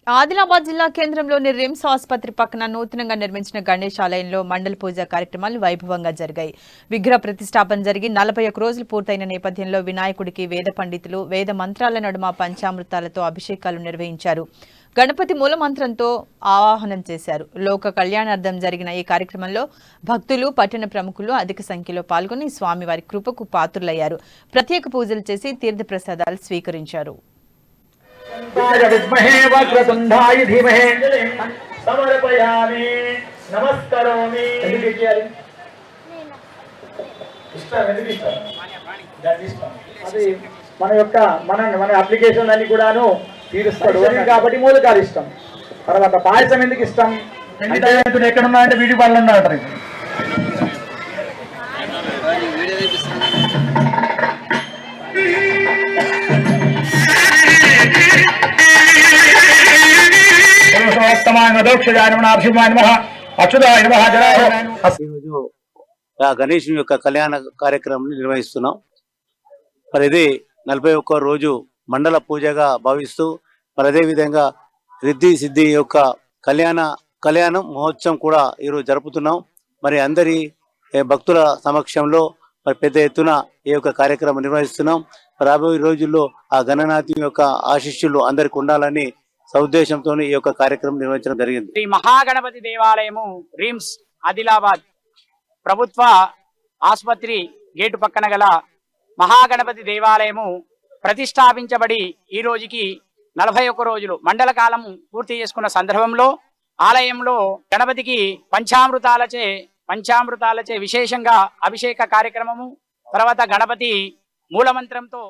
ఆదిలాబాద్ జిల్లా కేంద్రంలోని రిమ్స్ ఆసుపత్రి పక్కన నూతనంగా నిర్మించిన గణేష్ ఆలయంలో మండల పూజ కార్యక్రమాలు వైభవంగా జరిగాయి. విగ్రహ ప్రతిష్టాపన జరిగి 41 రోజులు పూర్తయిన నేపథ్యంలో వినాయకుడికి వేద పండితులు వేద మంత్రాల నడుమ పంచామృతాలతో అభిషేకాలు నిర్వహించారు. గణపతి మూలమంత్రంతో ఆవాహనం చేశారు. లోక కళ్యాణార్థం జరిగిన ఈ కార్యక్రమంలో భక్తులు, పట్టణ ప్రముఖులు అధిక సంఖ్యలో పాల్గొని స్వామివారి కృపకు పాత్రులయ్యారు. ప్రత్యేక పూజలు చేసి తీర్థప్రసాదాలు స్వీకరించారు. विद्महे वक्रतुण्डाय धीमहि समर्पयामि नमस्करोमि అది మన అప్లికేషన్ అన్ని కూడాను తీరుస్తాడు కాబట్టి మూలకాలు ఇష్టం. తర్వాత పాయసం ఎందుకు ఇష్టం? ఎక్కడ ఉన్నాయంటే వీడి పనులు అంటారు. గణేష్ యొక్క కళ్యాణ కార్యక్రమం నిర్వహిస్తున్నాం. మరి ఇది 41 రోజు మండల పూజగా భావిస్తూ మరి అదే విధంగా రిద్ధి సిద్ధి యొక్క కళ్యాణం మహోత్సవం కూడా ఈరోజు జరుపుతున్నాం. మరి అందరి భక్తుల సమక్షంలో మరి పెద్ద ఎత్తున ఈ యొక్క కార్యక్రమం నిర్వహిస్తున్నాం. రాబోయే రోజుల్లో ఆ గణనాథి యొక్క ఆశీస్సులు అందరికి ఉండాలని సదుద్దేశంతో ఈ యొక్క కార్యక్రమం నిర్వహించడం జరిగింది. శ్రీ మహాగణపతి దేవాలయము రిమ్స్ ఆదిలాబాద్ ప్రభుత్వ ఆసుపత్రి గేటు పక్కన గల మహాగణపతి దేవాలయము ప్రతిష్టాపించబడి ఈ రోజుకి 41 రోజులు మండల కాలము పూర్తి చేసుకున్న సందర్భంలో ఆలయంలో గణపతికి పంచామృతాలచే విశేషంగా అభిషేక కార్యక్రమము, తర్వాత గణపతి మూలమంత్రంతో